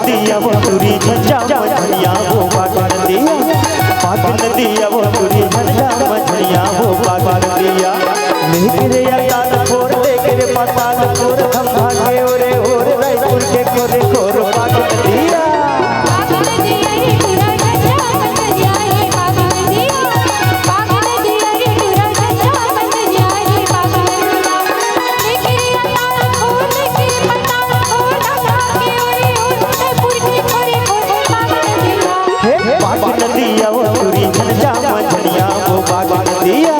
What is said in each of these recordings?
दिया वो तुरी झंझा मछलिया वो पागल दिया, पागल दिया वो तुरी झंझा मछलिया वो पागल दिया। लेकर अकाल फोड़ लेकर पताल फोड़ हम भागे ओरे ओर रायपुर के कोरे कोर पागल दिया। पागल दिया वो तुरी झंझा मछलिया वो पागल दिया।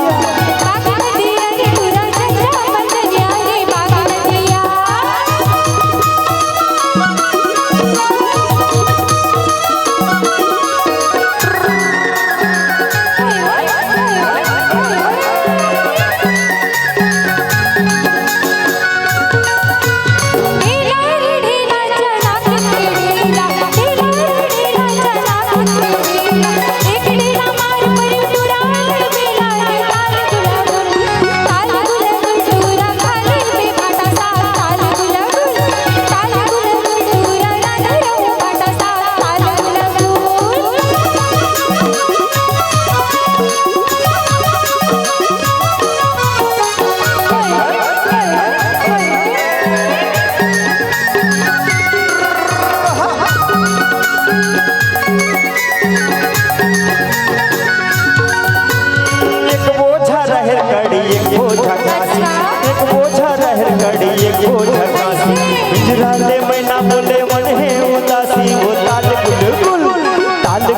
पिंजराले मैना बोले मन है उदासी वो ताल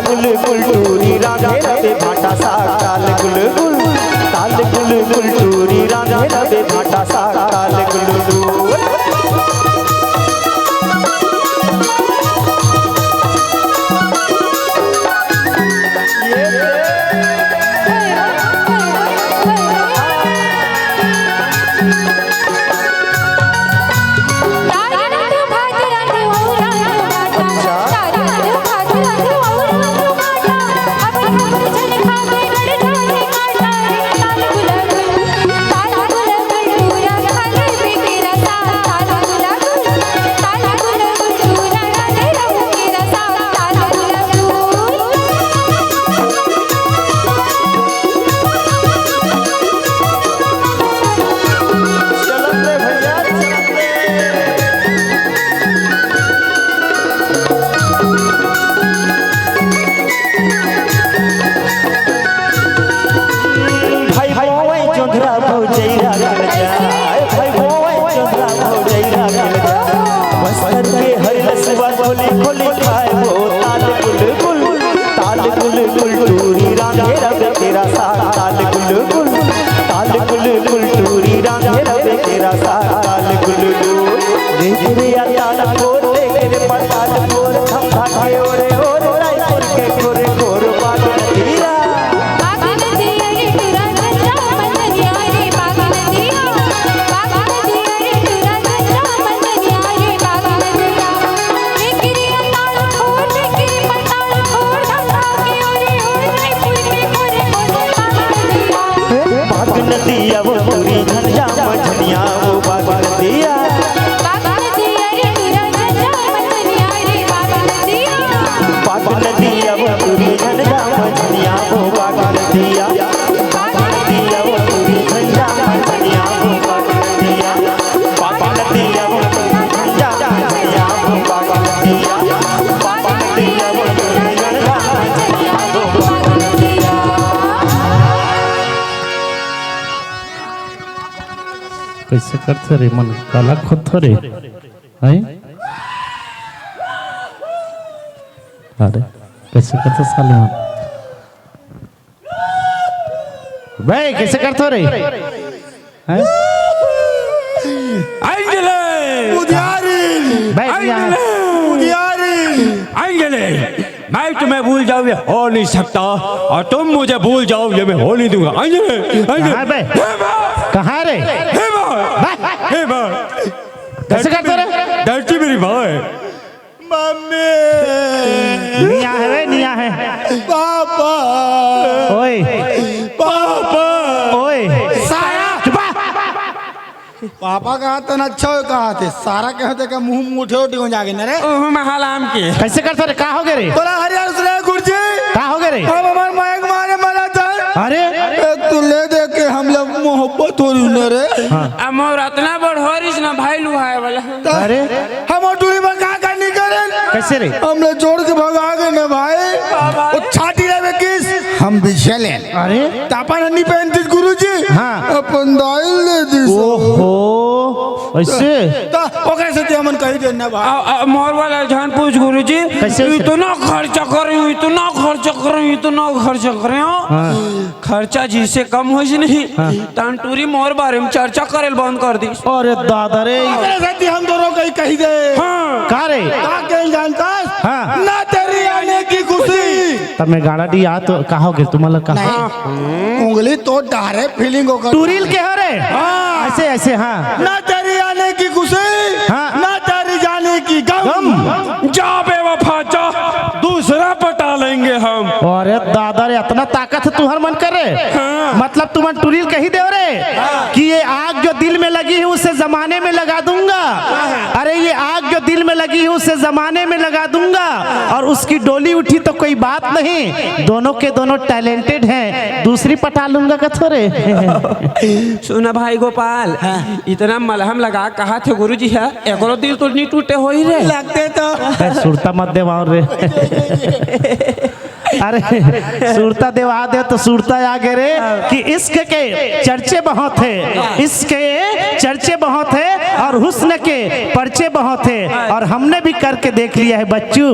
गुल टूरी रांगे रबे भाटा सा ताल गुल टूरी रांगे रबे भाटा सा ताल गुल। खोली खाए वो ताल गुल टूरी रांगे रबे तेरा सा ताल गुल टूरी रांगे रबे तेरा सा ताल गुल। रे ताल फोड़ लेकर पताल फोड़ हम भागे ओरे ओर रायपुर के कोरे कोर पागल दिया। पागल दिया वो तुरी झंझा मछलिया वो पागल दिया। पागल दिया वो तुरी झंझा मछलिया वो पागल दिया। पागल दिया वो तुरी झंझा मछलिया वो पागल दिया। पागल दिया वो तुरी झंझा मछलिया वो पागल दिया। पागल दिया वो तुरी झंझा मछलिया वो पागल दिया। कैसे करते रे मन काला खोथ रे हैं? अरे कैसे करते साले हम भाई कैसे करते रे हैं? आंगले मुदियारी भाई आंगले मैं तुम्हें भूल जाऊँ ये हो नहीं सकता और तुम मुझे भूल जाओ ये मैं हो नहीं दूंगा। आंगले कहाँ रे? कैसे करते रे? धरती मेरी माँ है। मम्मी निया है वे निया है। पापा ओए पापा ओए साया चुप पापा कहा था ना अच्छा हो कहा थे सारा कहते का मुंह मुठे उठी हो जागे ना रे ओह महालाम के कैसे करते रे का हो गए रे बोला हरियाणा सुना गुरुजी का हो गए रे अब हमार मायक मारे मरा था अरे तू ले दे के हम लोग मोहब्बत हो रही ना रे मोर इतना बड़ होरिस ना भाई लुहाए वाला अरे हम टूरी में का करनी करें कैसे रे हम लोग जोड़ के भगा गए ना भाई वो छाती रहे किस हम भी चले अरे तापा नहीं पहनती गुरुजी हाँ। अपन दाइल ले दी ओहो ऐसे ओकरे से हमन कही देना भाई मोर वाला जान पूछ गुरुजी कैसे? इतना खर्चा कर रही हूँ इतना खर्चा कर रही हूँ इतना खर्चा कर रही हूँ खर्चा जिससे कम हो नहीं टंटूरी मोर बारे में चर्चा करेल बंद कर दी अरे दादा रे ओकरे से हम दोनों कही दे का रे का कहीं जानता हाँ। ना तेरी आने की खुशी तब मैं गाड़ा दी आ तो का हो गए तुम्हारा का उंगली तो डारे फीलिंग होकर टूरिल के हो रे ऐसे ऐसे हाँ ना तेरी आने की खुशी हाँ। ना तेरी जाने की गम जा बेवफा जा दूसरा पटा लेंगे हम अरे दादा रे इतना ताकत है तुम्हार मन कर रे मतलब तुम टूरिल कही दे रे कि ये आग जो दिल में लगी है उसे जमाने में लगा दूंगा अरे ये आग जो दिल में लगी है उसे जमाने में लगा दूंगा और उसकी डोली उठी तो कोई बात नहीं दोनों के दोनों टैलेंटेड हैं दूसरी पटा लूंगा कथो रे सुना भाई गोपाल इतना मलहम लगा कहा थे गुरुजी है एकरो दिल तो नहीं टूटे हो ही रे लगते तो सुरता मत दे और रे अरे सुरता देवा दे तो सुरता आगे रे कि इश्क के चर्चे बहुत है इश्क के चर्चे बहुत है और हुस्न के पर्चे बहुत है और हमने भी करके देख लिया है बच्चू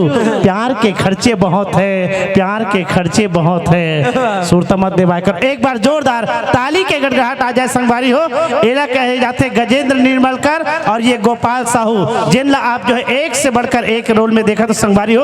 प्यार के खर्चे बहुत है प्यार के खर्चे बहुत है सुरता मत देवा कर एक बार जोरदार ताली के गड़गड़ाहट आ जाए संगवारी हो एला कहे जाते गजेंद्र निर्मलकर और ये गोपाल साहू जिनला आप जो है एक से बढ़कर एक रोल में देखा तो संगवारी हो